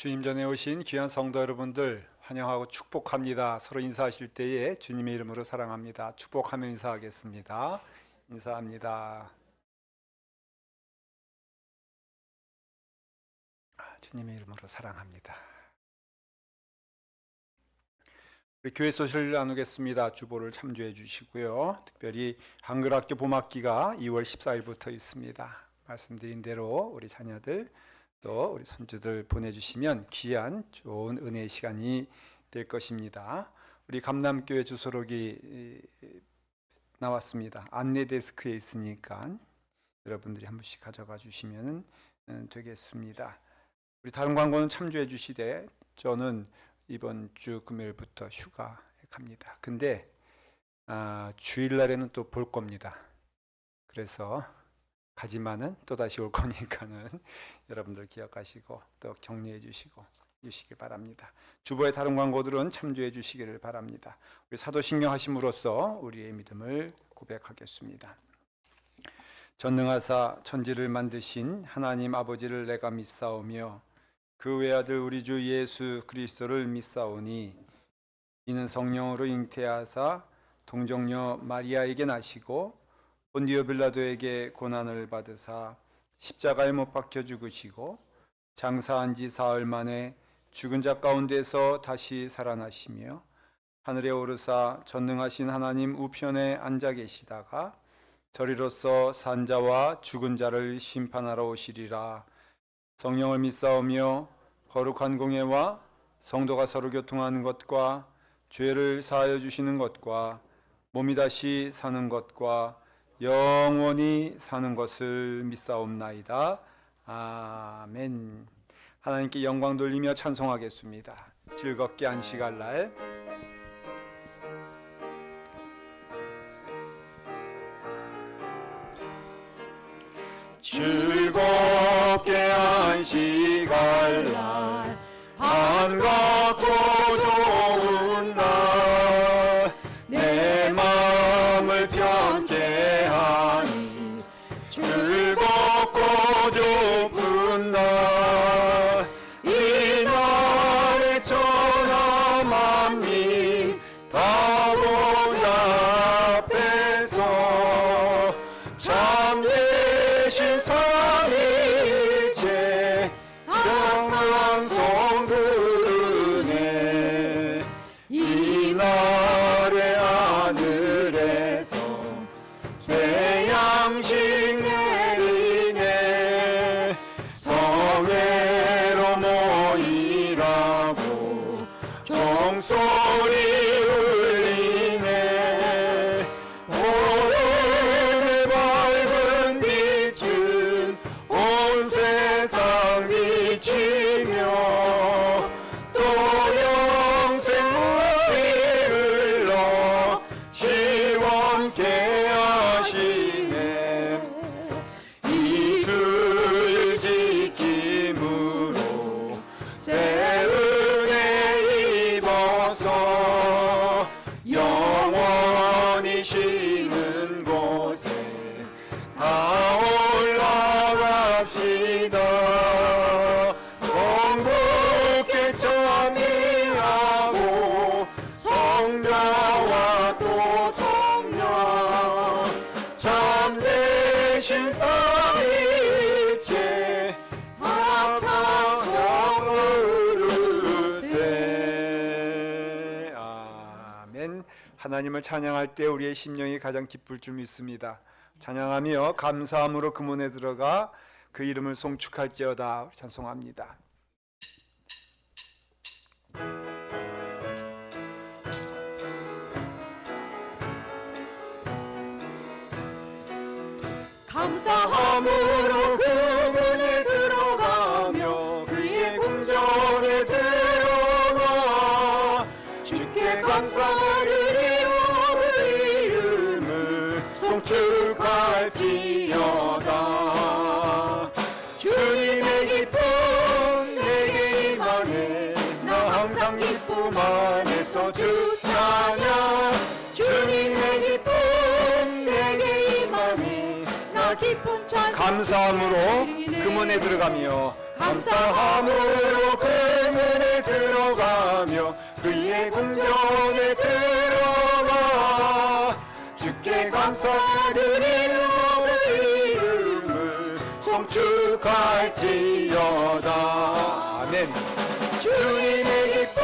주님 전에 오신 귀한 성도 여러분들 환영하고 축복합니다. 서로 인사하실 때에 주님의 이름으로 사랑합니다. 축복하며 인사하겠습니다. 인사합니다. 주님의 이름으로 사랑합니다. 우리 교회 소식을 나누겠습니다. 주보를 참조해 주시고요. 특별히 한글학교 봄학기가 2월 14일부터 있습니다. 말씀드린 대로 우리 자녀들 또 우리 손주들 보내주시면 귀한 좋은 은혜의 시간이 될 것입니다. 우리 감남교회 주소록이 나왔습니다. 안내 데스크에 있으니까 여러분들이 한 번씩 가져가 주시면 되겠습니다. 우리 다른 광고는 참조해 주시되 저는 이번 주 금요일부터 휴가 갑니다. 근데 주일날에는 또 볼 겁니다. 그래서 가지만은 또다시 올 거니까는 여러분들 기억하시고 또 격려해 주시길 바랍니다. 주보의 다른 광고들은 참조해 주시기를 바랍니다. 우리 사도신경 하심으로써 우리의 믿음을 고백하겠습니다. 전능하사 천지를 만드신 하나님 아버지를 내가 믿사오며 그 외아들 우리 주 예수 그리스도를 믿사오니 이는 성령으로 잉태하사 동정녀 마리아에게 나시고 본디오 빌라도에게 고난을 받으사 십자가에 못 박혀 죽으시고 장사한 지 사흘 만에 죽은 자 가운데서 다시 살아나시며 하늘에 오르사 전능하신 하나님 우편에 앉아 계시다가 저리로서 산 자와 죽은 자를 심판하러 오시리라. 성령을 믿사오며 거룩한 공예와 성도가 서로 교통하는 것과 죄를 사하여 주시는 것과 몸이 다시 사는 것과 영원히 사는 것을 믿사옵나이다. 아멘. 하나님께 영광 돌리며 찬송하겠습니다. 즐겁게 안식할 날 즐겁게 안식할 날 반갑고 좋은 날 내 마음을 편케 하니 즐겁고 좋은 날 이 날에 천하 만민 다 보좌 앞에서 참되신 삼위일체 영원한 성 부르네. 이 날의 하늘에서 새 양식 내리네. 성회로 모이라고 종소리 울리네. 오늘의 밝은 빛은 온 세상 비치며 또 영생물이 흘러 시원케 하시네. 이 주일 지킴으로 새 은혜 입어서 영원히 쉬는 곳에 다 올라갑시다. 성부께 참여하고 성자와 또 성령 참되신 삼위일체 합창 부르세. 아멘. 하나님을 찬양할 때 우리의 심령이 가장 기쁠 줄 믿습니다. 찬양하며 감사함으로 그 문에 들어가 그 이름을 송축할지어다. 찬송합니다. 감사함으로 그 문에 들어가며 그의 궁전에 들어가 주께 감사드리며 그 이름을 송축할지어다. 주님의 기쁨 내게 임하네. 나 항상 기쁨 안에서 주 찬양. 주님의 기쁨 내게 임하네. 나 기쁜 찬양 감사함으로 금은에 들어가며 감사함으로 금은에 들어가며 그의 궁전에 들어가 주께 감사드리는 이름을 송축할지어다. 아멘. 주님의 기쁨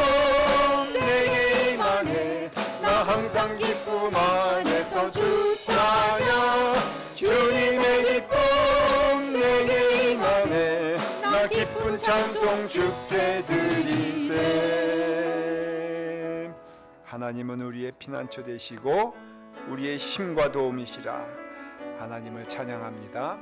내게 임하네 나 항상 기쁨 안에서 주 찬양 주님의 기쁨 내게 임하네 나 기쁜 찬송 주께 드리세. 하나님은 우리의 피난처 되시고 우리의 힘과 도움이시라. 하나님을 찬양합니다.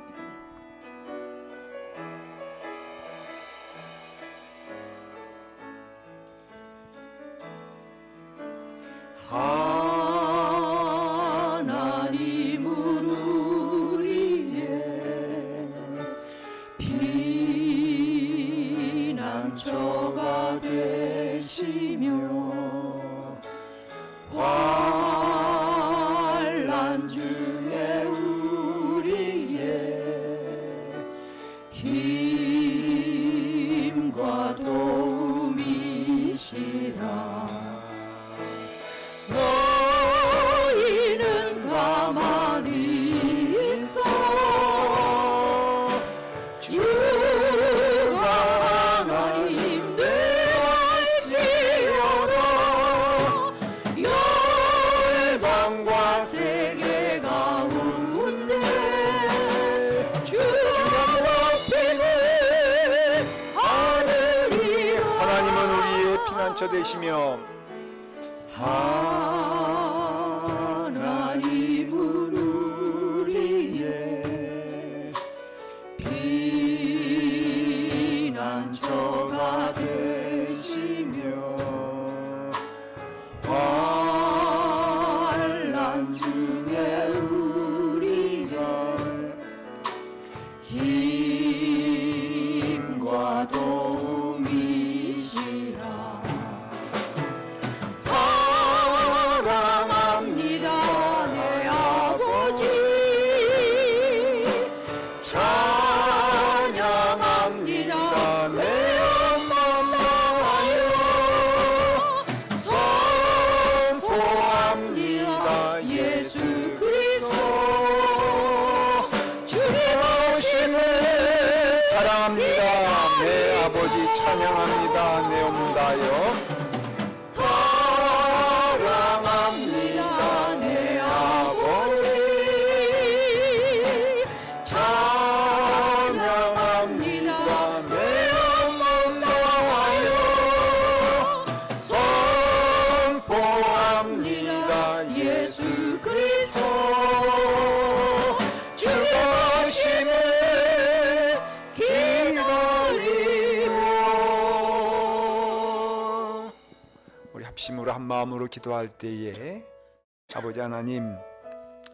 하나님은 우리의 피난처가 되시며 환난 중에 우리의 힘과 도움이시라. 너희는 가만히 있어 주가 하나님 되었지어다. 열방과 세계 가운데 주가 높이는 하늘이 하나님은 우리의 피난처 되시며 하나님은 우리의 피난처가 되시며 환난 중에 우리가 힘과 도움이시라. 사랑합니다 내 아버지 찬양합니다 내 엄마요 선포합니다 예수 그리스도 주님 오심을 사랑합니다. 내 아버지 찬양합니다. 내 엄다여 사랑합니다 내 아버지 찬양합니다 내 엄마와요 선포합니다 예수 그리스도 주의 오심을 기다리며. 우리 합심으로 한 마음으로 기도할 때에 아버지 하나님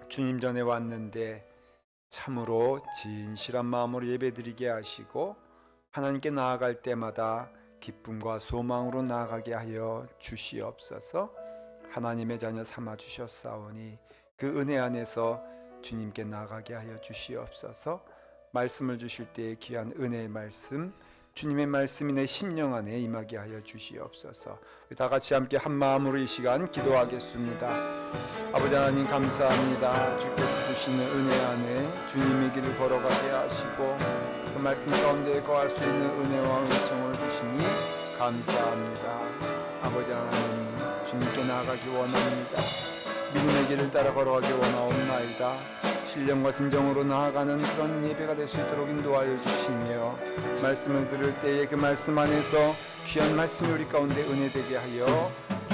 주님 전에 왔는데 참으로 진실한 마음으로 예배드리게 하시고 하나님께 나아갈 때마다 기쁨과 소망으로 나아가게 하여 주시옵소서. 하나님의 자녀 삼아 주셨사오니 그 은혜 안에서 주님께 나아가게 하여 주시옵소서. 말씀을 주실 때에 귀한 은혜의 말씀 주님의 말씀이 내 심령 안에 임하게 하여 주시옵소서. 다 같이 함께 한 마음으로 이 시간 기도하겠습니다. 아버지 하나님 감사합니다. 주께서 주시는 은혜 안에 주님의 길을 걸어가게 하시고 그 말씀 가운데 거할 수 있는 은혜와 은총을 주시니 감사합니다. 아버지 하나님 주님께 나아가기 원합니다. 믿음의 길을 따라 걸어가기 원하옵나이다. 신령과 진정으로 나아가는 그런 예배가 될 수 있도록 인도하여 주시며 말씀을 들을 때에 그 말씀 안에서 귀한 말씀이 우리 가운데 은혜되게 하여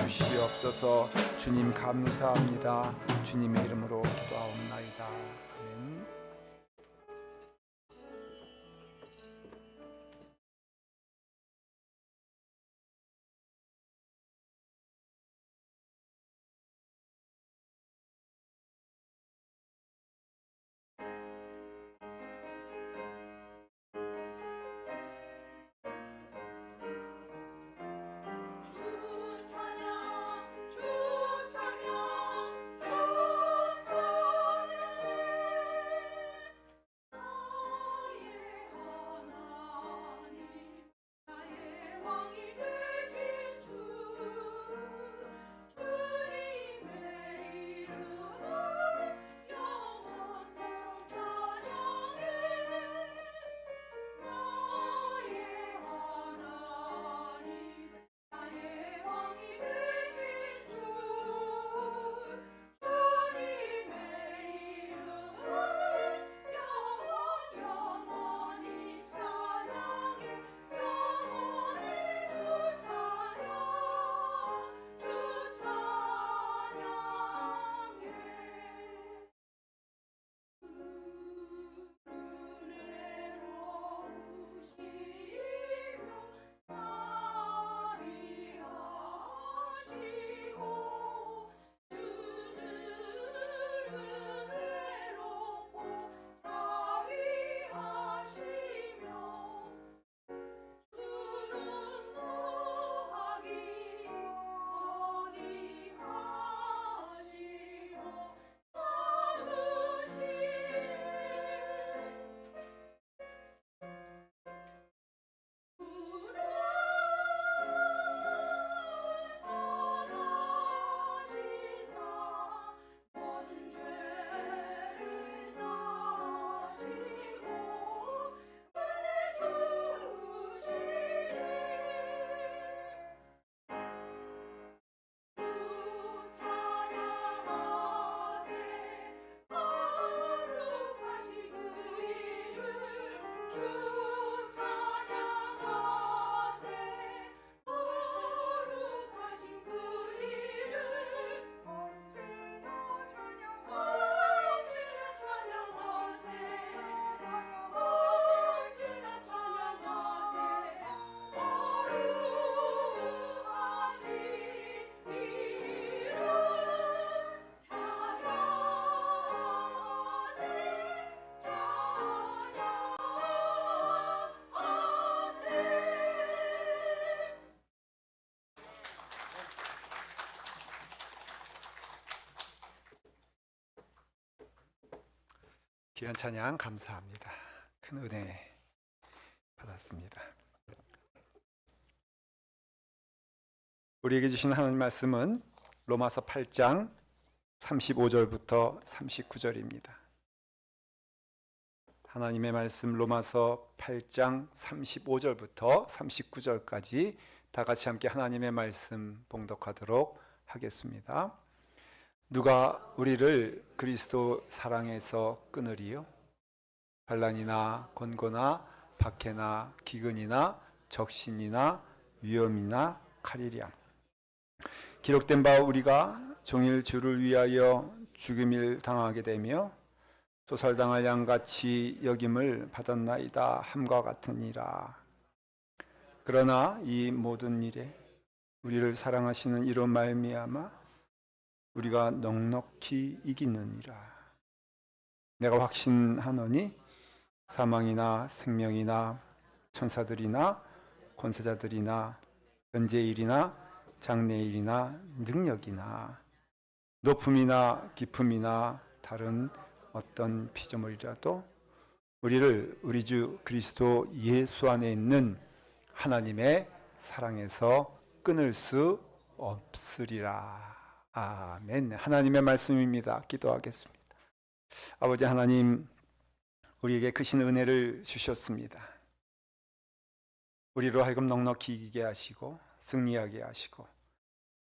주시옵소서. 주님 감사합니다. 주님의 이름으로 기도하옵나이다. 아멘. 귀한 찬양 감사합니다. 큰 은혜 받았습니다. 우리에게 주신 하나님 말씀은 로마서 8장 35절부터 39절입니다. 하나님의 말씀 로마서 8장 35절부터 39절까지 다 같이 함께 하나님의 말씀 봉독하도록 하겠습니다. 누가 우리를 그리스도 사랑에서 끊으리요? 환난이나 권고나 박해나 기근이나 적신이나 위험이나 칼이랴. 기록된 바 우리가 종일 주를 위하여 죽임을 당하게 되며 도살당할 양같이 여김을 받았나이다 함과 같으니라. 그러나 이 모든 일에 우리를 사랑하시는 이로 말미암아 우리가 넉넉히 이기느니라. 내가 확신하노니 사망이나 생명이나 천사들이나 권세자들이나 현재일이나 장래일이나 능력이나 높음이나 깊음이나 다른 어떤 피조물이라도 우리를 우리 주 그리스도 예수 안에 있는 하나님의 사랑에서 끊을 수 없으리라. 아멘. 하나님의 말씀입니다. 기도하겠습니다. 아버지 하나님, 우리에게 크신 은혜를 주셨습니다. 우리로 하여금 넉넉히 이기게 하시고 승리하게 하시고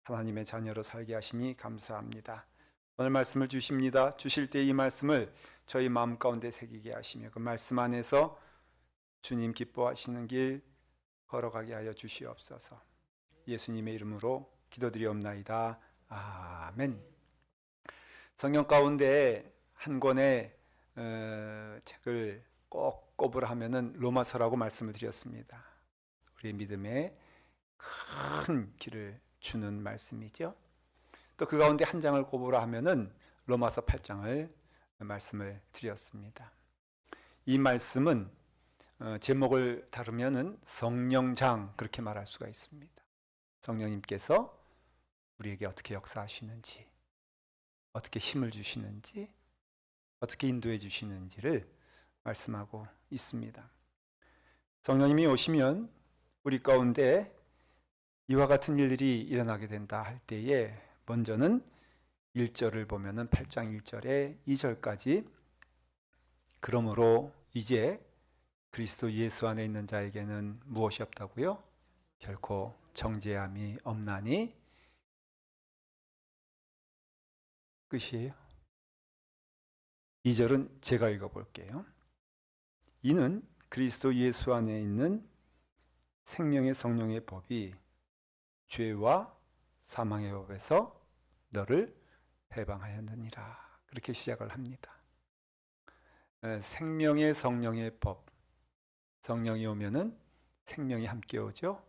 하나님의 자녀로 살게 하시니 감사합니다. 오늘 말씀을 주십니다. 주실 때 이 말씀을 저희 마음 가운데 새기게 하시며 그 말씀 안에서 주님 기뻐하시는 길 걸어가게 하여 주시옵소서. 예수님의 이름으로 기도드리옵나이다. 아멘. 성경 가운데 한 권의 책을 꼭 꼽으라 하면은 로마서라고 말씀을 드렸습니다. 우리의 믿음에 큰 길을 주는 말씀이죠. 또 그 가운데 한 장을 꼽으라 하면은 로마서 8장을 말씀을 드렸습니다. 이 말씀은 제목을 다루면은 성령장 그렇게 말할 수가 있습니다. 성령님께서 우리에게 어떻게 역사하시는지, 어떻게 힘을 주시는지, 어떻게 인도해 주시는지를 말씀하고 있습니다. 성령님이 오시면 우리 가운데 이와 같은 일들이 일어나게 된다 할 때에 먼저는 1절을 보면은 8장 1절에 2절까지 그러므로 이제 그리스도 예수 안에 있는 자에게는 무엇이 없다고요? 결코 정죄함이 없나니 끝이에요. 2절은 제가 읽어볼게요. 이는 그리스도 예수 안에 있는 생명의 성령의 법이 죄와 사망의 법에서 너를 해방하였느니라. 그렇게 시작을 합니다. 생명의 성령의 법, 성령이 오면은 생명이 함께 오죠.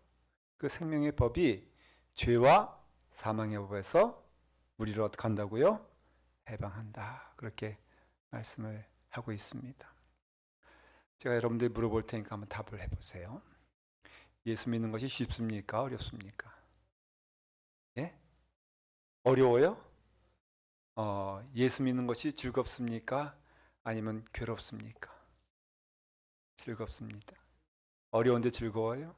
그 생명의 법이 죄와 사망의 법에서 우리를 어떻게 한다고요? 해방한다. 그렇게 말씀을 하고 있습니다. 제가 여러분들 물어볼 테니까 한번 답을 해보세요. 예수 믿는 것이 쉽습니까? 어렵습니까? 예? 어려워요? 예수 믿는 것이 즐겁습니까? 아니면 괴롭습니까? 즐겁습니다. 어려운데 즐거워요?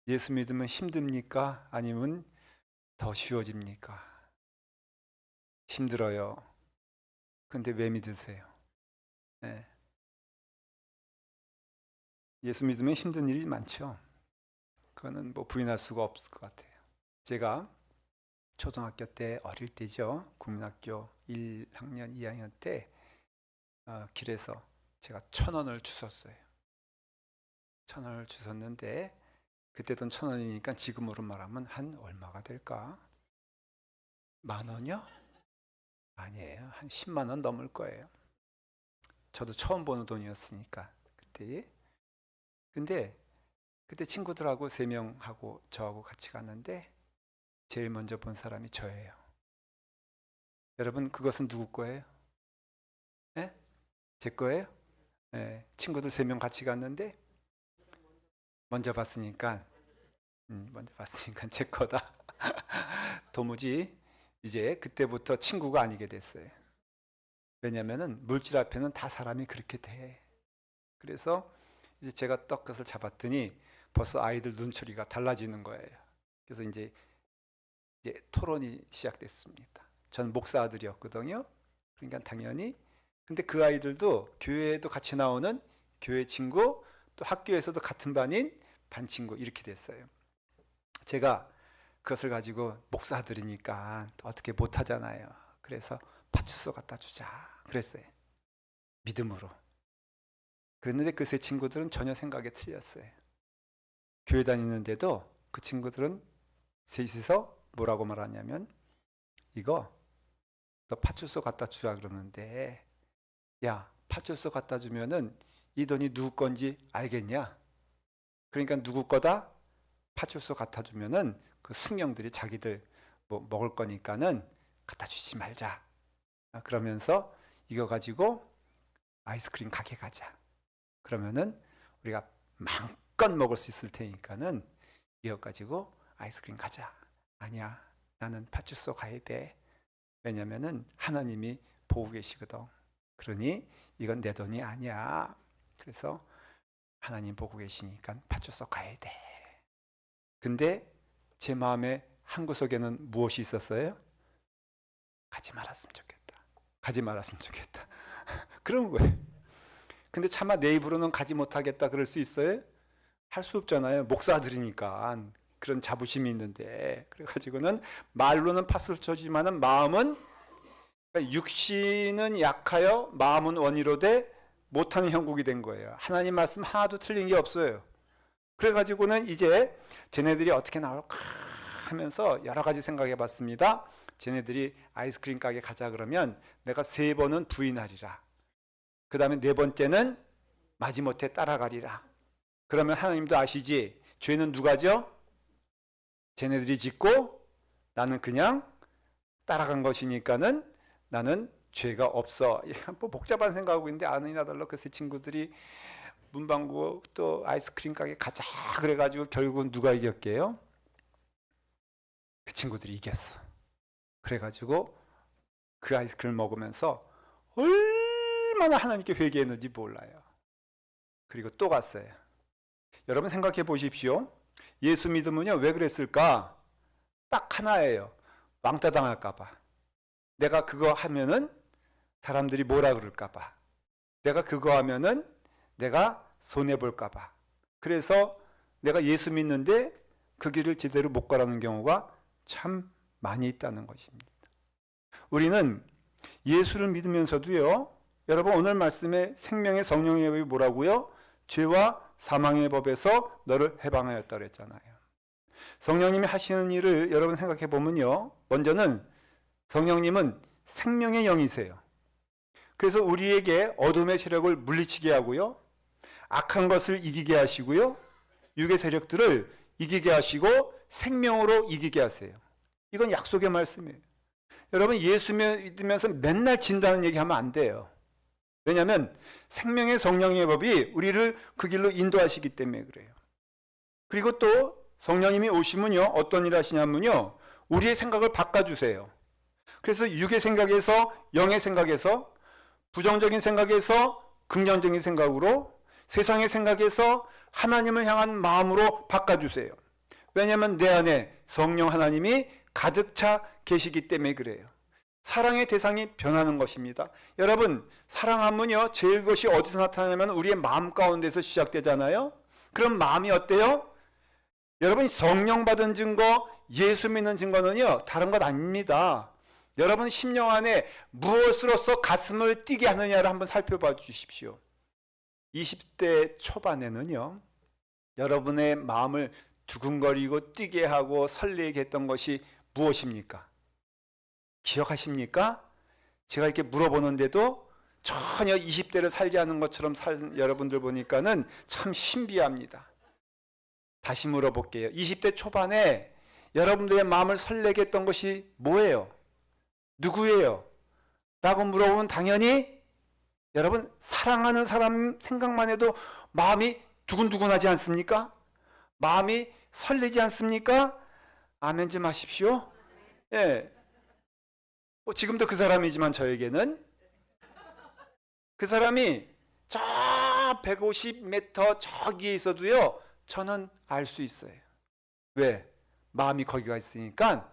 예수 믿으면 힘듭니까? 아니면 더 쉬워집니까? 힘들어요. 근데 왜 믿으세요? 네. 예수 믿으면 힘든 일이 많죠. 그거는 뭐 부인할 수가 없을 것 같아요. 제가 초등학교 때 어릴 때죠. 국민학교 1학년, 2학년 때 길에서 제가 1,000원을 주웠어요. 1,000원을 주웠는데 그때 돈 1,000원이니까 지금으로 말하면 한 얼마가 될까? 10,000원이요? 아니에요. 한 10만 원 넘을 거예요. 저도 처음 보는 돈이었으니까 그때. 근데 그때 친구들하고 3명하고 저하고 같이 갔는데 제일 먼저 본 사람이 저예요. 여러분 그것은 누구 거예요? 네? 제 거예요? 네. 친구들 3명 같이 갔는데 먼저 봤으니까 제 거다. 도무지 이제 그때부터 친구가 아니게 됐어요. 왜냐하면 물질 앞에는 다 사람이 그렇게 돼. 그래서 이제 제가 떡것을 잡았더니 벌써 아이들 눈초리가 달라지는 거예요. 그래서 이제 토론이 시작됐습니다. 전 목사 아들이었거든요. 그러니까 당연히. 근데 그 아이들도 교회에도 같이 나오는 교회 친구, 또 학교에서도 같은 반인 반 친구 이렇게 됐어요. 제가 그것을 가지고 목사 아들이니까 어떻게 못하잖아요. 그래서 파출소 갖다 주자 그랬어요. 믿음으로. 그랬는데 그 세 친구들은 전혀 생각이 틀렸어요. 교회 다니는데도 그 친구들은 셋이서 뭐라고 말하냐면, 이거 너 파출소 갖다 주자 그러는데, 야, 파출소 갖다 주면은 이 돈이 누구 건지 알겠냐? 그러니까 누구 거다? 파출소 갖다 주면은 그 숙녀들이 자기들 뭐 먹을 거니까는 갖다 주지 말자. 그러면서 이거 가지고 아이스크림 가게 가자. 그러면은 우리가 마음껏 먹을 수 있을 테니까는 이거 가지고 아이스크림 가자. 아니야, 나는 파출소 가야 돼. 왜냐면은 하나님이 보고 계시거든. 그러니 이건 내 돈이 아니야. 그래서 하나님 보고 계시니까 파출소 가야 돼. 근데 제 마음에 한 구석에는 무엇이 있었어요? 가지 말았으면 좋겠다. 가지 말았으면 좋겠다. 그런 거예요. 근데 차마 내 입으로는 가지 못하겠다 그럴 수 있어요? 할 수 없잖아요. 목사들이니까 그런 자부심이 있는데. 그래가지고는 말로는 파스쳐지만은 마음은, 그러니까 육신은 약하여 마음은 원이로되 못하는 형국이 된 거예요. 하나님 말씀 하나도 틀린 게 없어요. 그래가지고는 이제 쟤네들이 어떻게 나올까 하면서 여러 가지 생각해 봤습니다. 쟤네들이 아이스크림 가게 가자 그러면 내가 3번은 부인하리라. 그 다음에 4번째는 마지못해 따라가리라. 그러면 하나님도 아시지? 죄는 누가죠? 쟤네들이 짓고 나는 그냥 따라간 것이니까는 나는 죄가 없어. 뭐 복잡한 생각하고 있는데 아니나 달라 그 세 친구들이 문방구 또 아이스크림 가게 가자 그래가지고 결국은 누가 이겼게요? 그 친구들이 이겼어. 그래가지고 그 아이스크림을 먹으면서 얼마나 하나님께 회개했는지 몰라요. 그리고 또 갔어요. 여러분 생각해 보십시오. 예수 믿으면요 왜 그랬을까? 딱 하나예요. 왕따 당할까 봐. 내가 그거 하면은 사람들이 뭐라 그럴까 봐. 내가 그거 하면은 내가 손해볼까 봐. 그래서 내가 예수 믿는데 그 길을 제대로 못 가라는 경우가 참 많이 있다는 것입니다. 우리는 예수를 믿으면서도요, 여러분 오늘 말씀에 생명의 성령의 법이 뭐라고요? 죄와 사망의 법에서 너를 해방하였다 그랬잖아요. 성령님이 하시는 일을 여러분 생각해 보면요, 먼저는 성령님은 생명의 영이세요. 그래서 우리에게 어둠의 세력을 물리치게 하고요, 악한 것을 이기게 하시고요, 육의 세력들을 이기게 하시고 생명으로 이기게 하세요. 이건 약속의 말씀이에요. 여러분 예수 믿으면서 맨날 진다는 얘기하면 안 돼요. 왜냐하면 생명의 성령의 법이 우리를 그 길로 인도하시기 때문에 그래요. 그리고 또 성령님이 오시면요 어떤 일 하시냐면요 우리의 생각을 바꿔주세요. 그래서 육의 생각에서 영의 생각에서 부정적인 생각에서 긍정적인 생각으로 세상의 생각에서 하나님을 향한 마음으로 바꿔주세요. 왜냐하면 내 안에 성령 하나님이 가득 차 계시기 때문에 그래요. 사랑의 대상이 변하는 것입니다. 여러분 사랑하면요 제일 것이 어디서 나타나냐면 우리의 마음 가운데서 시작되잖아요. 그럼 마음이 어때요? 여러분 성령 받은 증거, 예수 믿는 증거는요 다른 것 아닙니다. 여러분 심령 안에 무엇으로서 가슴을 뛰게 하느냐를 한번 살펴봐 주십시오. 20대 초반에는요 여러분의 마음을 두근거리고 뛰게 하고 설레게 했던 것이 무엇입니까? 기억하십니까? 제가 이렇게 물어보는데도 전혀 20대를 살지 않은 것처럼 산 여러분들 보니까는 참 신비합니다. 다시 물어볼게요. 20대 초반에 여러분들의 마음을 설레게 했던 것이 뭐예요? 누구예요? 라고 물어보면 당연히 여러분 사랑하는 사람 생각만 해도 마음이 두근두근하지 않습니까? 마음이 설레지 않습니까? 아멘 좀 하십시오. 예. 지금도 그 사람이지만 저에게는 그 사람이 저 150m 저기에 있어도요, 저는 알 수 있어요. 왜? 마음이 거기가 있으니까.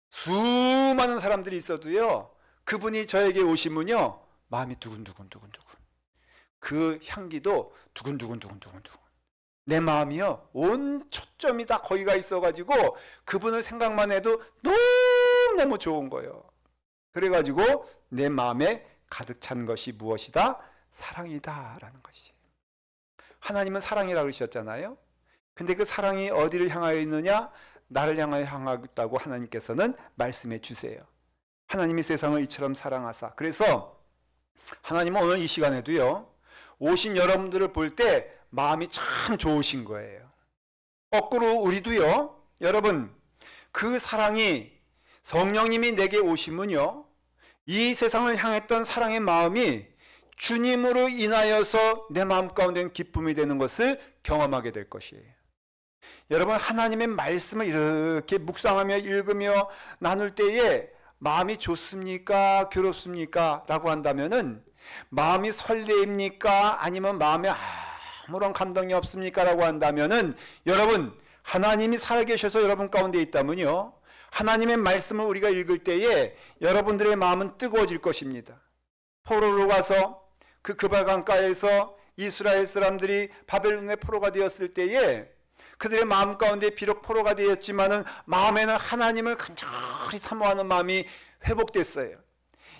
수많은 사람들이 있어도요, 그분이 저에게 오시면요, 마음이 두근두근두근두근, 그 향기도 두근두근두근두근두근, 내 마음이요, 온 초점이 다 거기가 있어가지고 그분을 생각만 해도 너무너무 좋은 거예요. 그래가지고 내 마음에 가득 찬 것이 무엇이다? 사랑이다 라는 것이에요. 하나님은 사랑이라고 그러셨잖아요. 근데 그 사랑이 어디를 향하여 있느냐? 나를 향하여 향하다고 하나님께서는 말씀해 주세요. 하나님이 세상을 이처럼 사랑하사. 그래서 하나님은 오늘 이 시간에도요, 오신 여러분들을 볼 때 마음이 참 좋으신 거예요. 거꾸로 우리도요, 여러분, 그 사랑이 성령님이 내게 오시면요, 이 세상을 향했던 사랑의 마음이 주님으로 인하여서 내 마음 가운데 기쁨이 되는 것을 경험하게 될 것이에요. 여러분, 하나님의 말씀을 이렇게 묵상하며 읽으며 나눌 때에 마음이 좋습니까? 괴롭습니까? 라고 한다면은 마음이 설레입니까? 아니면 마음에 아무런 감동이 없습니까? 라고 한다면은 여러분, 하나님이 살아계셔서 여러분 가운데 있다면요, 하나님의 말씀을 우리가 읽을 때에 여러분들의 마음은 뜨거워질 것입니다. 포로로 가서 그 그발강가에서 이스라엘 사람들이 바벨론의 포로가 되었을 때에 그들의 마음 가운데 비록 포로가 되었지만은 마음에는 하나님을 간절히 사모하는 마음이 회복됐어요.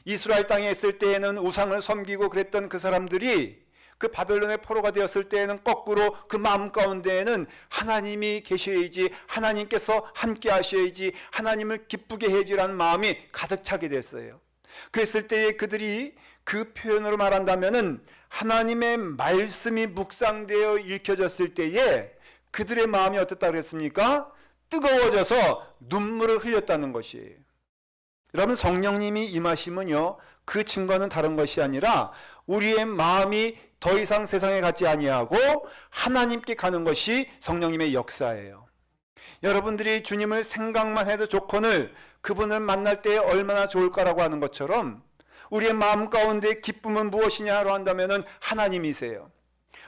이스라엘 땅에 있을 때에는 우상을 섬기고 그랬던 그 사람들이 그 바벨론의 포로가 되었을 때에는 거꾸로 그 마음 가운데에는 하나님이 계셔야지, 하나님께서 함께 하셔야지, 하나님을 기쁘게 해야지라는 마음이 가득 차게 됐어요. 그랬을 때에 그들이 그 표현으로 말한다면은 하나님의 말씀이 묵상되어 읽혀졌을 때에 그들의 마음이 어떻다 그랬습니까? 뜨거워져서 눈물을 흘렸다는 것이에요. 여러분, 성령님이 임하시면요, 그 증거는 다른 것이 아니라 우리의 마음이 더 이상 세상에 가지 아니하고 하나님께 가는 것이 성령님의 역사예요. 여러분들이 주님을 생각만 해도 좋거늘 그분을 만날 때 얼마나 좋을까라고 하는 것처럼 우리의 마음 가운데 기쁨은 무엇이냐로 한다면은 하나님이세요.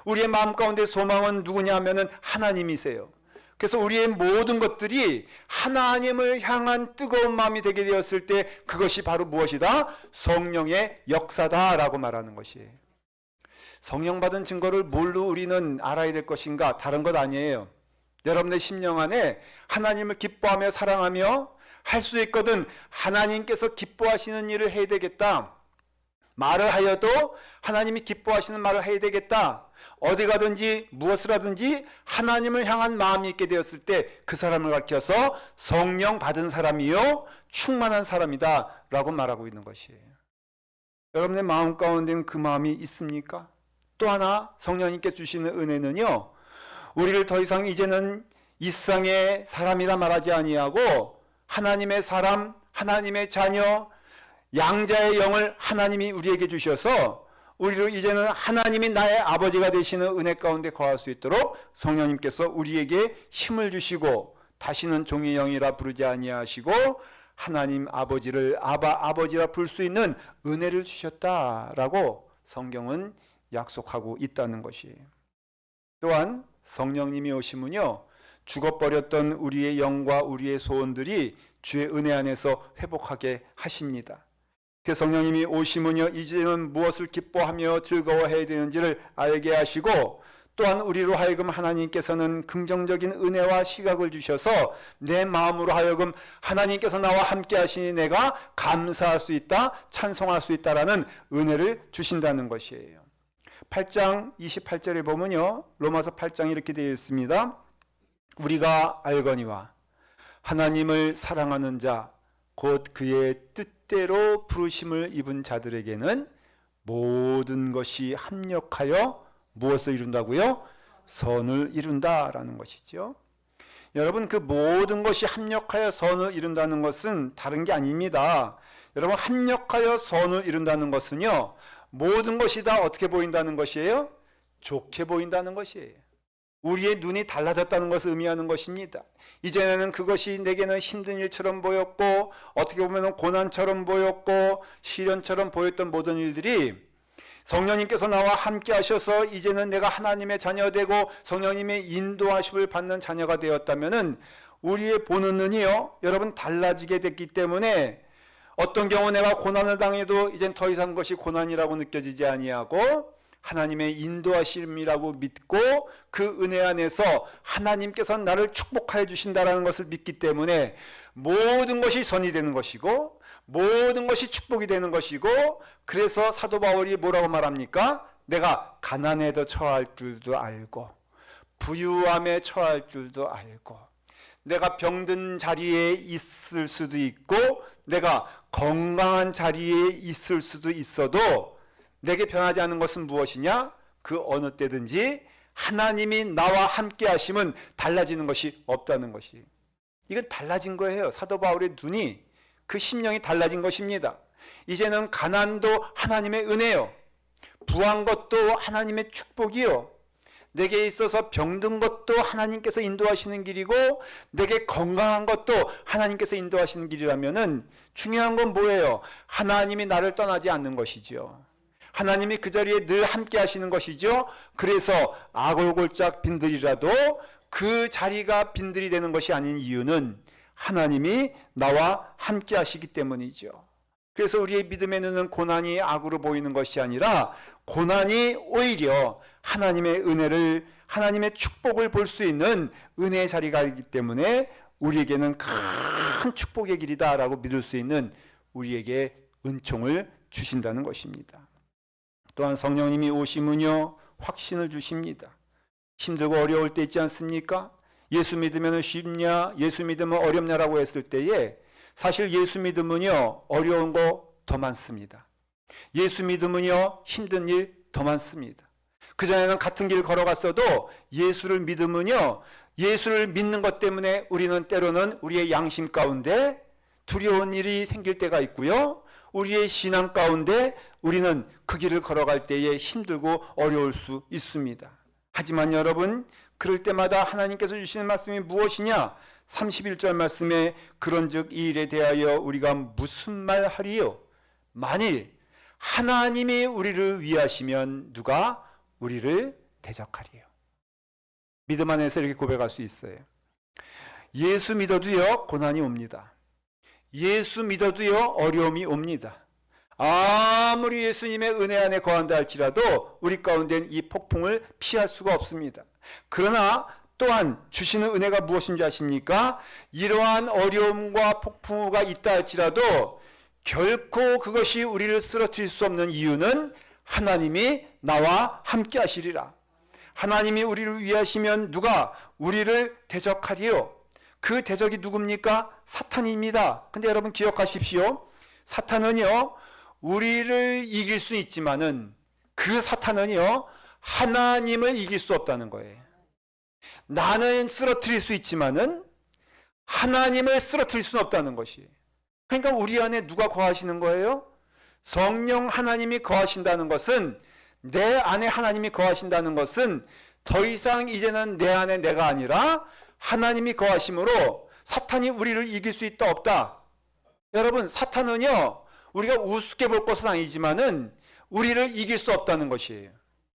우리의 마음 가운데 소망은 누구냐 하면은 하나님이세요. 그래서 우리의 모든 것들이 하나님을 향한 뜨거운 마음이 되게 되었을 때 그것이 바로 무엇이다? 성령의 역사다라고 말하는 것이에요. 성령 받은 증거를 뭘로 우리는 알아야 될 것인가? 다른 것 아니에요. 여러분의 심령 안에 하나님을 기뻐하며 사랑하며 할 수 있거든 하나님께서 기뻐하시는 일을 해야 되겠다. 말을 하여도 하나님이 기뻐하시는 말을 해야 되겠다. 어디 가든지 무엇을 하든지 하나님을 향한 마음이 있게 되었을 때 그 사람을 가르쳐서 성령 받은 사람이요 충만한 사람이다 라고 말하고 있는 것이에요. 여러분의 마음 가운데는 그 마음이 있습니까? 또 하나 성령님께 주시는 은혜는요, 우리를 더 이상 이제는 이 세상의 사람이라 말하지 아니하고 하나님의 사람, 하나님의 자녀, 양자의 영을 하나님이 우리에게 주셔서 우리로 이제는 하나님이 나의 아버지가 되시는 은혜 가운데 거할 수 있도록 성령님께서 우리에게 힘을 주시고 다시는 종의 영이라 부르지 아니하시고 하나님 아버지를 아버지라 부를 수 있는 은혜를 주셨다라고 성경은 약속하고 있다는 것이에요. 또한 성령님이 오시면요, 죽어버렸던 우리의 영과 우리의 소원들이 주의 은혜 안에서 회복하게 하십니다. 그 성령님이 오시면요, 이제는 무엇을 기뻐하며 즐거워해야 되는지를 알게 하시고 또한 우리로 하여금 하나님께서는 긍정적인 은혜와 시각을 주셔서 내 마음으로 하여금 하나님께서 나와 함께 하시니 내가 감사할 수 있다, 찬송할 수 있다라는 은혜를 주신다는 것이에요. 8장 28절에 보면요, 로마서 8장 이렇게 되어 있습니다. 우리가 알거니와 하나님을 사랑하는 자 곧 그의 뜻대로 부르심을 입은 자들에게는 모든 것이 합력하여 무엇을 이룬다고요? 선을 이룬다라는 것이죠. 여러분, 그 모든 것이 합력하여 선을 이룬다는 것은 다른 게 아닙니다. 여러분, 합력하여 선을 이룬다는 것은요, 모든 것이 다 어떻게 보인다는 것이에요? 좋게 보인다는 것이에요. 우리의 눈이 달라졌다는 것을 의미하는 것입니다. 이전에는 그것이 내게는 힘든 일처럼 보였고 어떻게 보면 고난처럼 보였고 시련처럼 보였던 모든 일들이 성령님께서 나와 함께 하셔서 이제는 내가 하나님의 자녀되고 성령님의 인도하심을 받는 자녀가 되었다면은 우리의 보는 눈이요, 여러분, 달라지게 됐기 때문에 어떤 경우 내가 고난을 당해도 이젠 더 이상 그것이 고난이라고 느껴지지 아니하고 하나님의 인도하심이라고 믿고 그 은혜 안에서 하나님께서 나를 축복하여 주신다라는 것을 믿기 때문에 모든 것이 선이 되는 것이고 모든 것이 축복이 되는 것이고, 그래서 사도 바울이 뭐라고 말합니까? 내가 가난에도 처할 줄도 알고 부유함에 처할 줄도 알고 내가 병든 자리에 있을 수도 있고 내가 건강한 자리에 있을 수도 있어도 내게 변하지 않는 것은 무엇이냐? 그 어느 때든지 하나님이 나와 함께 하심은 달라지는 것이 없다는 것이, 이건 달라진 거예요. 사도 바울의 눈이, 그 심령이 달라진 것입니다. 이제는 가난도 하나님의 은혜요, 부한 것도 하나님의 축복이요, 내게 있어서 병든 것도 하나님께서 인도하시는 길이고 내게 건강한 것도 하나님께서 인도하시는 길이라면은 중요한 건 뭐예요? 하나님이 나를 떠나지 않는 것이죠. 하나님이 그 자리에 늘 함께 하시는 것이죠. 그래서 아골골짝 빈들이라도 그 자리가 빈들이 되는 것이 아닌 이유는 하나님이 나와 함께 하시기 때문이죠. 그래서 우리의 믿음의 눈은 고난이 악으로 보이는 것이 아니라 고난이 오히려 하나님의 은혜를, 하나님의 축복을 볼 수 있는 은혜의 자리가 있기 때문에 우리에게는 큰 축복의 길이다라고 믿을 수 있는 우리에게 은총을 주신다는 것입니다. 또한 성령님이 오시면요, 확신을 주십니다. 힘들고 어려울 때 있지 않습니까? 예수 믿으면 쉽냐, 예수 믿으면 어렵냐라고 했을 때에 사실 예수 믿으면요, 어려운 거 더 많습니다. 예수 믿으면요, 힘든 일 더 많습니다. 그전에는 같은 길 걸어갔어도 예수를 믿으면요, 예수를 믿는 것 때문에 우리는 때로는 우리의 양심 가운데 두려운 일이 생길 때가 있고요, 우리의 신앙 가운데 우리는 그 길을 걸어갈 때에 힘들고 어려울 수 있습니다. 하지만 여러분, 그럴 때마다 하나님께서 주시는 말씀이 무엇이냐? 31절 말씀에 그런즉 이 일에 대하여 우리가 무슨 말 하리요? 만일 하나님이 우리를 위하시면 누가 우리를 대적하리요? 믿음 안에서 이렇게 고백할 수 있어요. 예수 믿어도요, 고난이 옵니다. 예수 믿어도요, 어려움이 옵니다. 아무리 예수님의 은혜 안에 거한다 할지라도 우리 가운데는 이 폭풍을 피할 수가 없습니다. 그러나 또한 주시는 은혜가 무엇인지 아십니까? 이러한 어려움과 폭풍우가 있다 할지라도 결코 그것이 우리를 쓰러뜨릴 수 없는 이유는 하나님이 나와 함께 하시리라. 하나님이 우리를 위하시면 누가 우리를 대적하리요? 그 대적이 누굽니까? 사탄입니다. 근데 여러분 기억하십시오. 사탄은요, 우리를 이길 수 있지만은 그 사탄은요, 하나님을 이길 수 없다는 거예요. 나는 쓰러뜨릴 수 있지만은 하나님을 쓰러뜨릴 수는 없다는 것이에요. 그러니까 우리 안에 누가 거하시는 거예요? 성령 하나님이 거하신다는 것은, 내 안에 하나님이 거하신다는 것은 더 이상 이제는 내 안에 내가 아니라 하나님이 거하심으로 사탄이 우리를 이길 수 있다 없다. 여러분, 사탄은요, 우리가 우습게 볼 것은 아니지만은 우리를 이길 수 없다는 것이에요.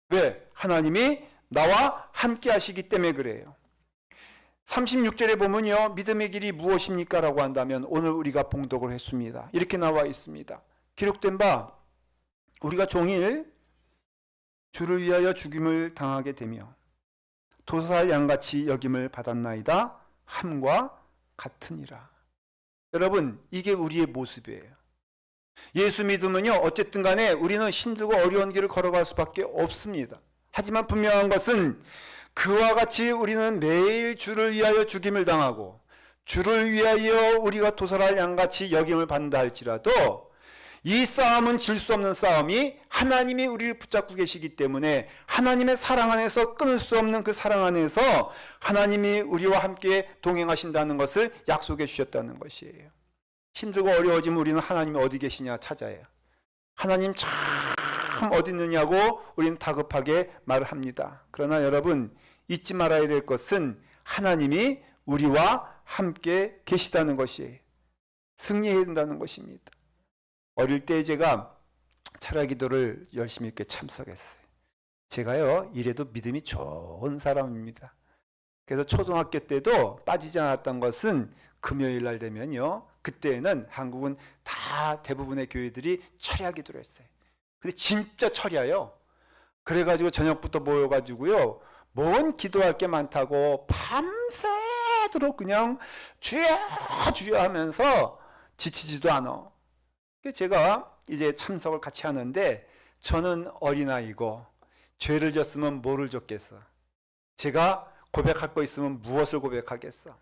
왜? 하나님이 나와 함께 하시기 때문에 그래요. 36절에 보면요, 믿음의 길이 무엇입니까? 라고 한다면 오늘 우리가 봉독을 했습니다. 이렇게 나와 있습니다. 기록된 바, 우리가 종일 주를 위하여 죽임을 당하게 되며 도살 양같이 여김을 받았나이다 함과 같으니라. 여러분, 이게 우리의 모습이에요. 예수 믿으면요, 어쨌든 간에 우리는 힘들고 어려운 길을 걸어갈 수밖에 없습니다. 하지만 분명한 것은 그와 같이 우리는 매일 주를 위하여 죽임을 당하고 주를 위하여 우리가 도살할 양같이 여김을 받는다 할지라도 이 싸움은 질 수 없는 싸움이 하나님이 우리를 붙잡고 계시기 때문에 하나님의 사랑 안에서 끊을 수 없는 그 사랑 안에서 하나님이 우리와 함께 동행하신다는 것을 약속해 주셨다는 것이에요. 힘들고 어려워지면 우리는 하나님이 어디 계시냐 찾아요. 하나님 참 어디 있느냐고 우리는 다급하게 말을 합니다. 그러나 여러분, 잊지 말아야 될 것은 하나님이 우리와 함께 계시다는 것이에요. 승리해야 된다는 것입니다. 어릴 때 제가 철야 기도를 열심히 있게 참석했어요. 제가요, 이래도 믿음이 좋은 사람입니다. 그래서 초등학교 때도 빠지지 않았던 것은 금요일 날 되면요, 그때는 한국은 다 대부분의 교회들이 철야 기도를 했어요. 근데 진짜 철야요. 그래가지고 저녁부터 모여가지고요, 뭔 기도할 게 많다고 밤새도록 그냥 주여 주여 하면서 지치지도 않아. 제가 이제 참석을 같이 하는데, 저는 어린아이고 죄를 졌으면 뭐를 졌겠어. 제가 고백할 거 있으면 무엇을 고백하겠어.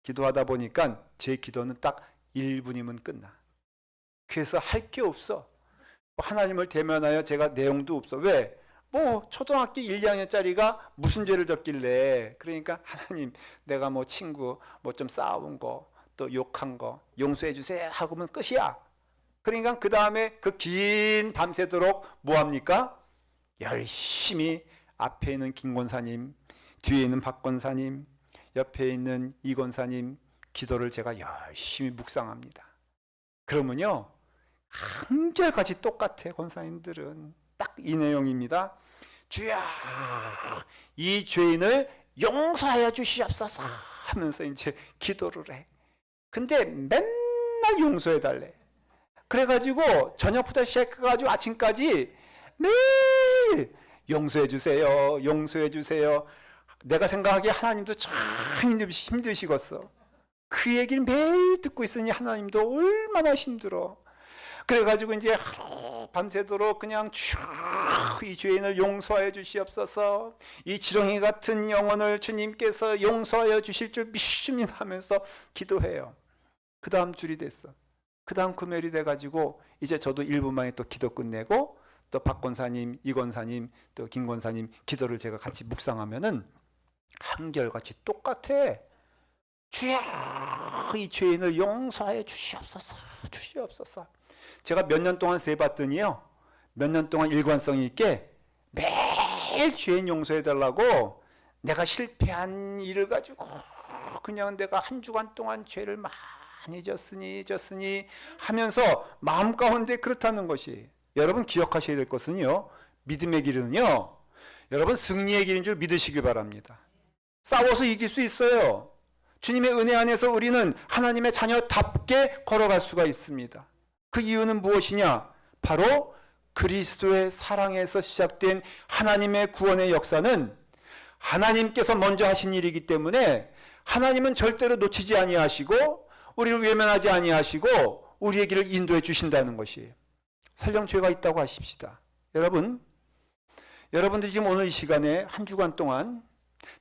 기도하다 보니까 제 기도는 딱 1분이면 끝나. 그래서 할 게 없어. 하나님을 대면하여 제가 내용도 없어. 왜? 뭐 초등학교 1, 2학년짜리가 무슨 죄를 졌길래. 그러니까 하나님, 내가 뭐 친구 뭐 좀 싸운 거, 또 욕한 거 용서해 주세요 하고면 끝이야. 그러니까 그 다음에 그 긴 밤새도록 뭐 합니까? 열심히 앞에 있는 김 권사님, 뒤에 있는 박 권사님, 옆에 있는 이 권사님 기도를 제가 열심히 묵상합니다. 그러면요, 한결같이 똑같아. 권사님들은 딱 이 내용입니다. 주여, 이 죄인을 용서하여 주시옵소서 하면서 이제 기도를 해. 근데 맨날 용서해 달래. 그래가지고 저녁부터 시작해가지고 아침까지 매일 용서해 주세요, 용서해 주세요. 내가 생각하기에 하나님도 참 힘드시겠어. 그 얘기를 매일 듣고 있으니 하나님도 얼마나 힘들어. 그래가지고 이제 하루 밤새도록 그냥 쭉 이 죄인을 용서하여 주시옵소서, 이 지렁이 같은 영혼을 주님께서 용서하여 주실 줄 믿습니다 하면서 기도해요. 그 다음 줄이 됐어. 그 다음 금요일이 돼가지고 이제 저도 1분 만에 또 기도 끝내고, 또 박 권사님, 이 권사님, 또 김 권사님 기도를 제가 같이 묵상하면은 한결같이 똑같아. 주여, 이 죄인을 용서하여 주시옵소서, 주시옵소서. 제가 몇 년 동안 세봤더니요, 몇 년 동안 일관성이 있게 매일 죄인 용서해 달라고, 내가 실패한 일을 가지고 그냥 내가 한 주간 동안 죄를 많이 졌으니 하면서 마음 가운데 그렇다는 것이, 여러분 기억하셔야 될 것은요, 믿음의 길은요, 여러분 승리의 길인 줄 믿으시길 바랍니다. 싸워서 이길 수 있어요. 주님의 은혜 안에서 우리는 하나님의 자녀답게 걸어갈 수가 있습니다. 그 이유는 무엇이냐? 바로 그리스도의 사랑에서 시작된 하나님의 구원의 역사는 하나님께서 먼저 하신 일이기 때문에 하나님은 절대로 놓치지 아니하시고 우리를 외면하지 아니하시고 우리의 길을 인도해 주신다는 것이에요. 설령 죄가 있다고 하십시다. 여러분들이 지금 오늘 이 시간에 한 주간 동안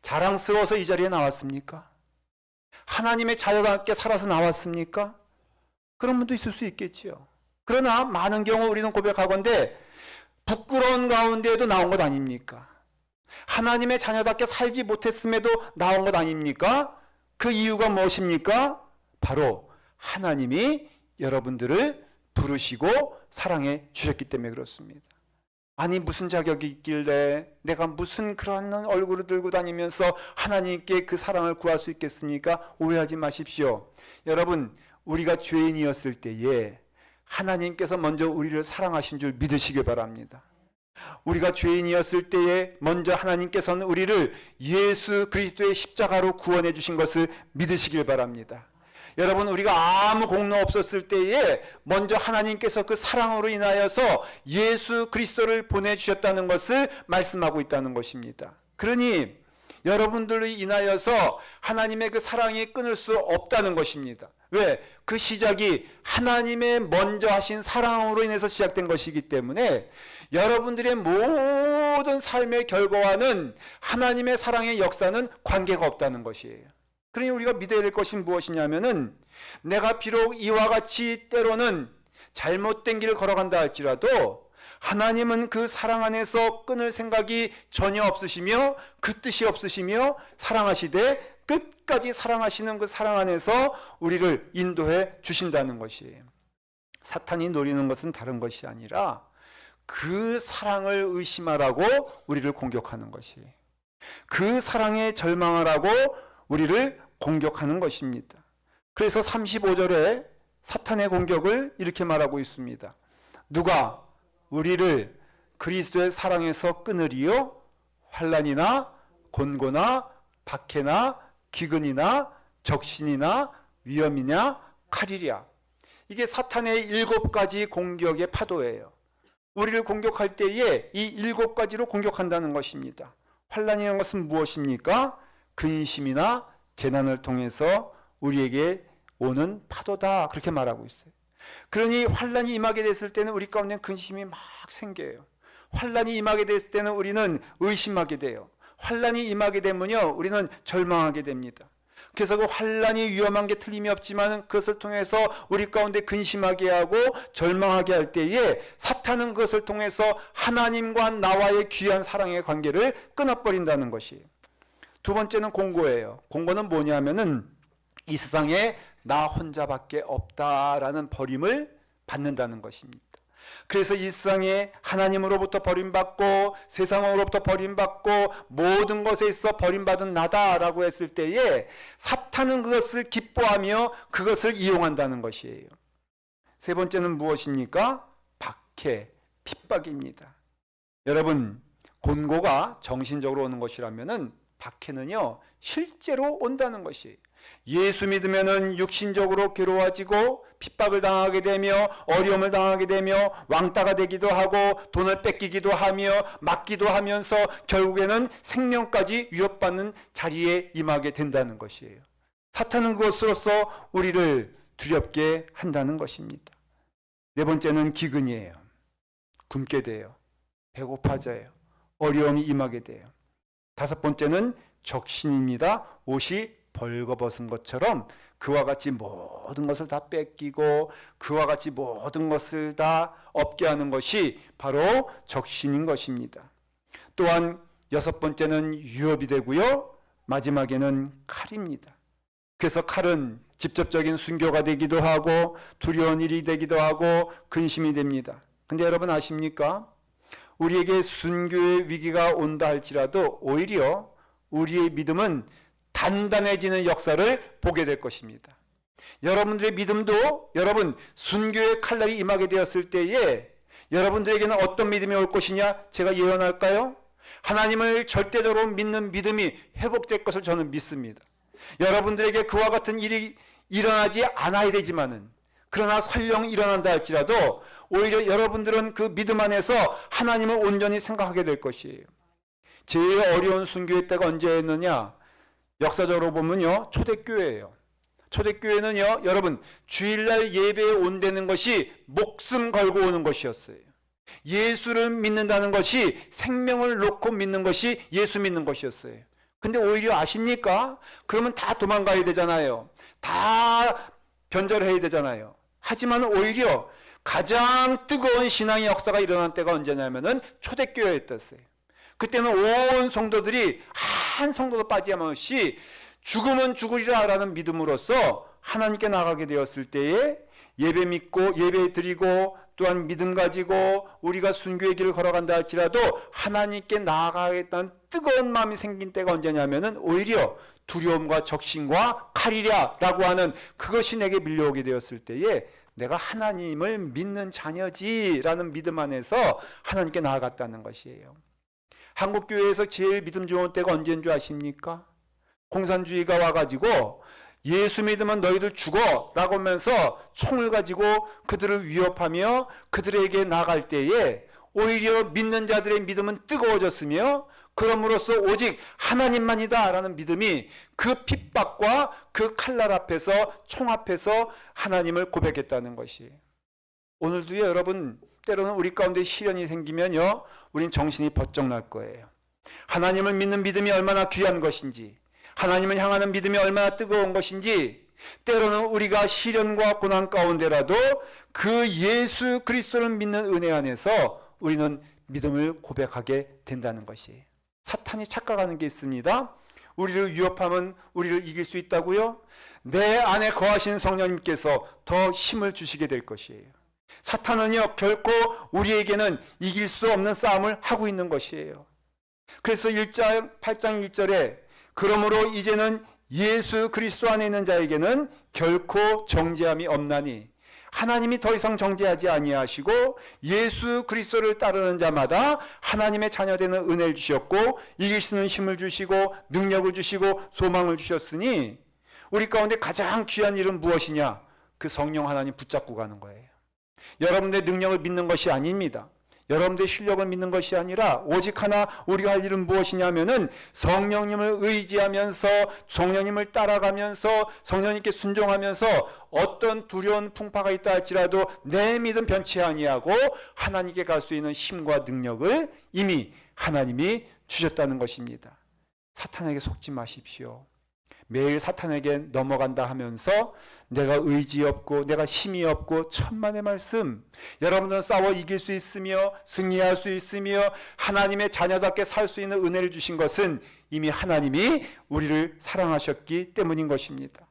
자랑스러워서 이 자리에 나왔습니까? 하나님의 자녀와 함께 살아서 나왔습니까? 그런 분도 있을 수 있겠지요. 그러나 많은 경우 우리는 고백하건대 부끄러운 가운데에도 나온 것 아닙니까? 하나님의 자녀답게 살지 못했음에도 나온 것 아닙니까? 그 이유가 무엇입니까? 바로 하나님이 여러분들을 부르시고 사랑해 주셨기 때문에 그렇습니다. 아니 무슨 자격이 있길래 내가 무슨 그런 얼굴을 들고 다니면서 하나님께 그 사랑을 구할 수 있겠습니까? 오해하지 마십시오. 여러분, 우리가 죄인이었을 때에 하나님께서 먼저 우리를 사랑하신 줄 믿으시길 바랍니다. 우리가 죄인이었을 때에 먼저 하나님께서는 우리를 예수 그리스도의 십자가로 구원해 주신 것을 믿으시길 바랍니다. 여러분, 우리가 아무 공로 없었을 때에 먼저 하나님께서 그 사랑으로 인하여서 예수 그리스도를 보내주셨다는 것을 말씀하고 있다는 것입니다. 그러니 여러분들로 인하여서 하나님의 그 사랑이 끊을 수 없다는 것입니다. 왜? 그 시작이 하나님의 먼저 하신 사랑으로 인해서 시작된 것이기 때문에 여러분들의 모든 삶의 결과와는 하나님의 사랑의 역사는 관계가 없다는 것이에요. 그러니 우리가 믿어야 될 것이 무엇이냐면은, 내가 비록 이와 같이 때로는 잘못된 길을 걸어간다 할지라도 하나님은 그 사랑 안에서 끊을 생각이 전혀 없으시며 그 뜻이 없으시며 사랑하시되 끝까지 사랑하시는 그 사랑 안에서 우리를 인도해 주신다는 것이에요. 사탄이 노리는 것은 다른 것이 아니라 그 사랑을 의심하라고 우리를 공격하는 것이에요. 그 사랑에 절망하라고 우리를 공격하는 것입니다. 그래서 35절에 사탄의 공격을 이렇게 말하고 있습니다. 누가 우리를 그리스도의 사랑에서 끊으리요 환난이나 곤고나 박해나 기근이나 적신이나 위험이냐 칼이랴. 이게 사탄의 7가지 공격의 파도예요. 우리를 공격할 때에 이 7가지로 공격한다는 것입니다. 환난이라는 것은 무엇입니까? 근심이나 재난을 통해서 우리에게 오는 파도다, 그렇게 말하고 있어요. 그러니 환난이 임하게 됐을 때는 우리 가운데 근심이 막 생겨요. 환난이 임하게 됐을 때는 우리는 의심하게 돼요. 환난이 임하게 되면요, 우리는 절망하게 됩니다. 그래서 그 환난이 위험한 게 틀림이 없지만 그것을 통해서 우리 가운데 근심하게 하고 절망하게 할 때에 사탄은 그것을 통해서 하나님과 나와의 귀한 사랑의 관계를 끊어버린다는 것이에요. 두 번째는 공고예요. 공고는 뭐냐면은 이 세상에 나 혼자밖에 없다라는 버림을 받는다는 것입니다. 그래서 이 세상에 하나님으로부터 버림받고 세상으로부터 버림받고 모든 것에 있어 버림받은 나다라고 했을 때에 사탄은 그것을 기뻐하며 그것을 이용한다는 것이에요. 세 번째는 무엇입니까? 박해, 핍박입니다. 여러분, 곤고가 정신적으로 오는 것이라면은 박해는요 실제로 온다는 것이에요. 예수 믿으면은 육신적으로 괴로워지고 핍박을 당하게 되며 어려움을 당하게 되며 왕따가 되기도 하고 돈을 뺏기기도 하며 맞기도 하면서 결국에는 생명까지 위협받는 자리에 임하게 된다는 것이에요. 사탄은 그것으로서 우리를 두렵게 한다는 것입니다. 네 번째는 기근이에요. 굶게 돼요. 배고파져요. 어려움이 임하게 돼요. 다섯 번째는 적신입니다. 옷이 벌거벗은 것처럼 그와 같이 모든 것을 다 뺏기고 그와 같이 모든 것을 다 얻게 하는 것이 바로 적신인 것입니다. 또한 여섯 번째는 유업이 되고요. 마지막에는 칼입니다. 그래서 칼은 직접적인 순교가 되기도 하고 두려운 일이 되기도 하고 근심이 됩니다. 근데 여러분 아십니까? 우리에게 순교의 위기가 온다 할지라도 오히려 우리의 믿음은 단단해지는 역사를 보게 될 것입니다. 여러분들의 믿음도 여러분 순교의 칼날이 임하게 되었을 때에 여러분들에게는 어떤 믿음이 올 것이냐 제가 예언할까요? 하나님을 절대적으로 믿는 믿음이 회복될 것을 저는 믿습니다. 여러분들에게 그와 같은 일이 일어나지 않아야 되지만은 그러나 설령 일어난다 할지라도 오히려 여러분들은 그 믿음 안에서 하나님을 온전히 생각하게 될 것이에요. 제일 어려운 순교의 때가 언제였느냐? 역사적으로 보면요 초대교회예요. 초대교회는요 여러분 주일날 예배에 온다는 것이 목숨 걸고 오는 것이었어요. 예수를 믿는다는 것이 생명을 놓고 믿는 것이 예수 믿는 것이었어요. 근데 오히려 아십니까? 그러면 다 도망가야 되잖아요. 다 변절해야 되잖아요. 하지만 오히려 가장 뜨거운 신앙의 역사가 일어난 때가 언제냐면은 초대교회였었어요. 그때는 온 성도들이 한 성도도 빠짐없이 죽으면 죽으리라라는 믿음으로써 하나님께 나가게 되었을 때에 예배 믿고 예배 드리고 또한 믿음 가지고 우리가 순교의 길을 걸어간다 할지라도 하나님께 나아가겠다는 뜨거운 마음이 생긴 때가 언제냐면은 오히려 두려움과 적신과 칼이랴라고 하는 그것이 내게 밀려오게 되었을 때에 내가 하나님을 믿는 자녀지라는 믿음 안에서 하나님께 나아갔다는 것이에요. 한국교회에서 제일 믿음 좋은 때가 언제인 줄 아십니까? 공산주의가 와가지고 예수 믿으면 너희들 죽어 라고 하면서 총을 가지고 그들을 위협하며 그들에게 나갈 때에 오히려 믿는 자들의 믿음은 뜨거워졌으며 그럼으로써 오직 하나님만이다 라는 믿음이 그 핍박과 그 칼날 앞에서 총 앞에서 하나님을 고백했다는 것이에요. 오늘도요 여러분 때로는 우리 가운데 시련이 생기면요 우린 정신이 번쩍 날 거예요. 하나님을 믿는 믿음이 얼마나 귀한 것인지 하나님을 향하는 믿음이 얼마나 뜨거운 것인지 때로는 우리가 시련과 고난 가운데라도 그 예수 그리스도를 믿는 은혜 안에서 우리는 믿음을 고백하게 된다는 것이에요. 사탄이 착각하는 게 있습니다. 우리를 위협하면 우리를 이길 수 있다고요? 내 안에 거하신 성령님께서 더 힘을 주시게 될 것이에요. 사탄은요 결코 우리에게는 이길 수 없는 싸움을 하고 있는 것이에요. 그래서 8장 1절에 그러므로 이제는 예수 그리스도 안에 있는 자에게는 결코 정죄함이 없나니 하나님이 더 이상 정죄하지 아니하시고 예수 그리스도를 따르는 자마다 하나님의 자녀되는 은혜를 주셨고 이길 수 있는 힘을 주시고 능력을 주시고 소망을 주셨으니 우리 가운데 가장 귀한 일은 무엇이냐? 그 성령 하나님 붙잡고 가는 거예요. 여러분의 능력을 믿는 것이 아닙니다. 여러분의 실력을 믿는 것이 아니라 오직 하나 우리가 할 일은 무엇이냐면은 성령님을 의지하면서 성령님을 따라가면서 성령님께 순종하면서 어떤 두려운 풍파가 있다 할지라도 내 믿음 변치 아니하고 하나님께 갈 수 있는 힘과 능력을 이미 하나님이 주셨다는 것입니다. 사탄에게 속지 마십시오. 매일 사탄에게 넘어간다 하면서 내가 의지 없고 내가 힘이 없고 천만의 말씀, 여러분들은 싸워 이길 수 있으며 승리할 수 있으며 하나님의 자녀답게 살 수 있는 은혜를 주신 것은 이미 하나님이 우리를 사랑하셨기 때문인 것입니다.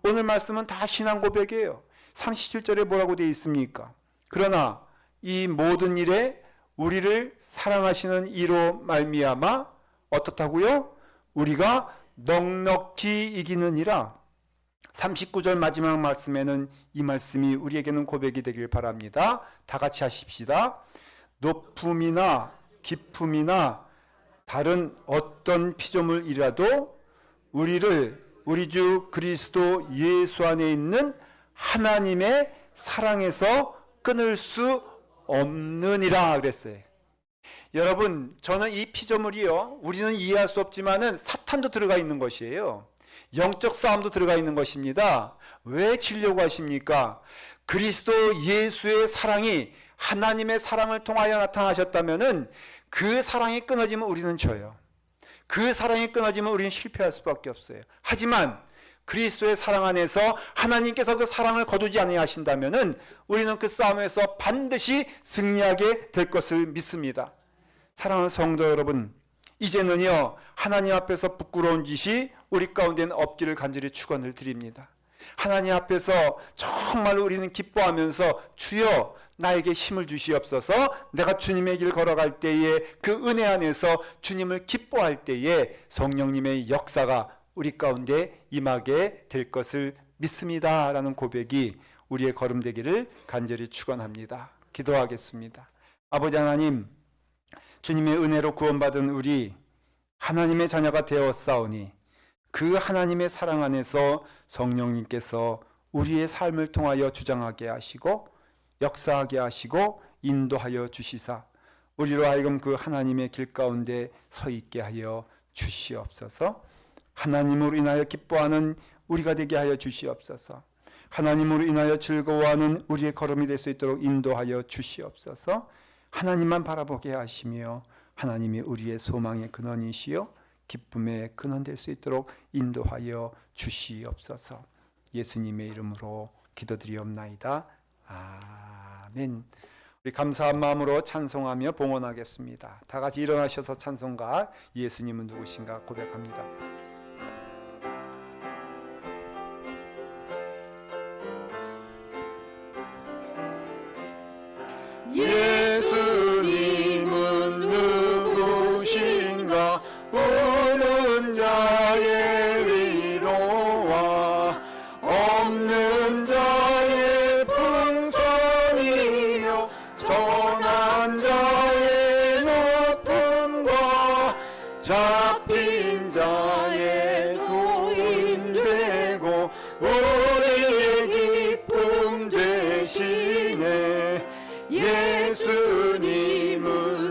오늘 말씀은 다 신앙 고백이에요. 37절에 뭐라고 되어 있습니까? 그러나 이 모든 일에 우리를 사랑하시는 이로 말미암아 어떻다고요? 우리가 넉넉히 이기느니라. 39절 마지막 말씀에는 이 말씀이 우리에게는 고백이 되길 바랍니다. 다 같이 하십시다. 높음이나 깊음이나 다른 어떤 피조물이라도 우리를 우리 주 그리스도 예수 안에 있는 하나님의 사랑에서 끊을 수 없느니라 그랬어요. 여러분, 저는 이 피조물이요, 우리는 이해할 수 없지만은 사탄도 들어가 있는 것이에요. 영적 싸움도 들어가 있는 것입니다. 왜 지려고 하십니까? 그리스도 예수의 사랑이 하나님의 사랑을 통하여 나타나셨다면은 그 사랑이 끊어지면 우리는 져요. 그 사랑이 끊어지면 우리는 실패할 수밖에 없어요. 하지만 그리스도의 사랑 안에서 하나님께서 그 사랑을 거두지 아니하신다면은 우리는 그 싸움에서 반드시 승리하게 될 것을 믿습니다. 사랑하는 성도 여러분, 이제는요 하나님 앞에서 부끄러운 짓이 우리 가운데는 없기를 간절히 축원을 드립니다. 하나님 앞에서 정말 우리는 기뻐하면서 주여 나에게 힘을 주시옵소서, 내가 주님의 길 걸어갈 때에 그 은혜 안에서 주님을 기뻐할 때에 성령님의 역사가 우리 가운데 임하게 될 것을 믿습니다 라는 고백이 우리의 걸음 되기를 간절히 축원합니다. 기도하겠습니다. 아버지 하나님, 주님의 은혜로 구원받은 우리 하나님의 자녀가 되었사오니 그 하나님의 사랑 안에서 성령님께서 우리의 삶을 통하여 주장하게 하시고 역사하게 하시고 인도하여 주시사 우리로 하여금 그 하나님의 길 가운데 서 있게 하여 주시옵소서. 하나님으로 인하여 기뻐하는 우리가 되게 하여 주시옵소서. 하나님으로 인하여 즐거워하는 우리의 걸음이 될 수 있도록 인도하여 주시옵소서. 하나님만 바라보게 하시며 하나님이 우리의 소망의 근원이시요 기쁨의 근원 될 수 있도록 인도하여 주시옵소서. 예수님의 이름으로 기도드리옵나이다. 아멘. 우리 감사한 마음으로 찬송하며 봉헌하겠습니다. 다 같이 일어나셔서 찬송가 예수님은 누구신가 고백합니다. 예수님은 누구신가? 우는 자의 위로와 없는 자의 풍성이며 전한 자의 높음과 잡힌 자의 구임되고 우리의 기쁨 되시네. 예수님은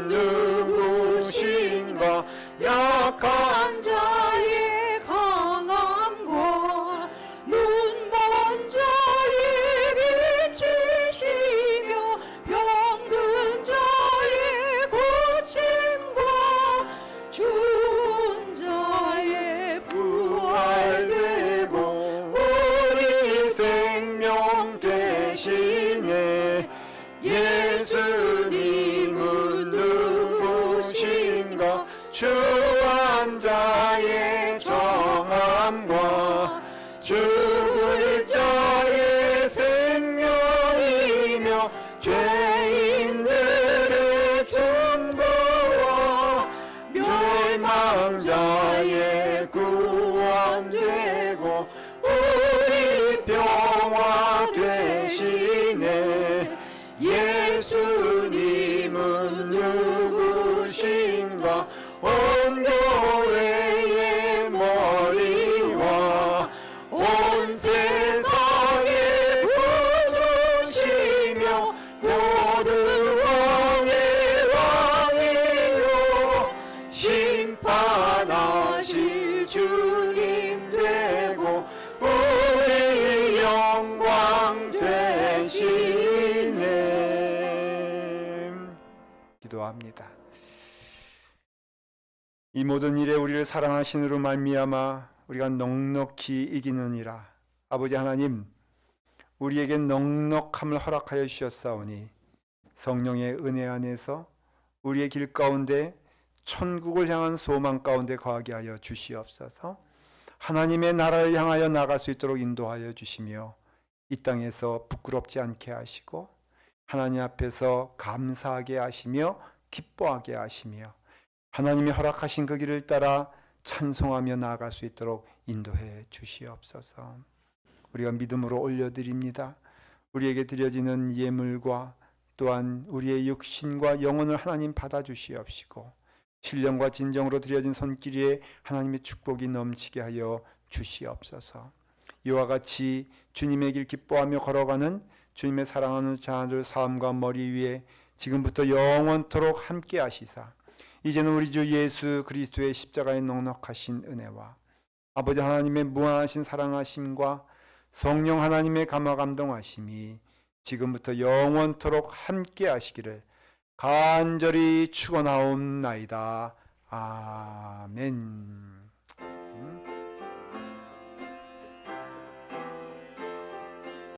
누구신가? 약한 자의 강함과 눈먼 자의 빛이시며 병든 자의 고침과 죽은 자의 기도합니다. 이 모든 일에 우리를 사랑하시느로 말미암아 우리가 넉넉히 이기느니라. 아버지 하나님, 우리에게 넉넉함을 허락하여 주셨사오니 성령의 은혜 안에서 우리의 길 가운데 천국을 향한 소망 가운데 거하게 하여 주시옵소서. 하나님의 나라를 향하여 나갈 수 있도록 인도하여 주시며 이 땅에서 부끄럽지 않게 하시고 하나님 앞에서 감사하게 하시며 기뻐하게 하시며 하나님이 허락하신 그 길을 따라 찬송하며 나아갈 수 있도록 인도해 주시옵소서. 우리가 믿음으로 올려드립니다. 우리에게 드려지는 예물과 또한 우리의 육신과 영혼을 하나님 받아주시옵시고 신령과 진정으로 드려진 손길에 하나님의 축복이 넘치게 하여 주시옵소서. 이와 같이 주님의 길 기뻐하며 걸어가는 주님의 사랑하는 자들 삶과 머리 위에 지금부터 영원토록 함께 하시사 이제는 우리 주 예수 그리스도의 십자가의 넉넉하신 은혜와 아버지 하나님의 무한하신 사랑하심과 성령 하나님의 감화 감동하심이 지금부터 영원토록 함께 하시기를 간절히 축원하옵나이다. 아멘.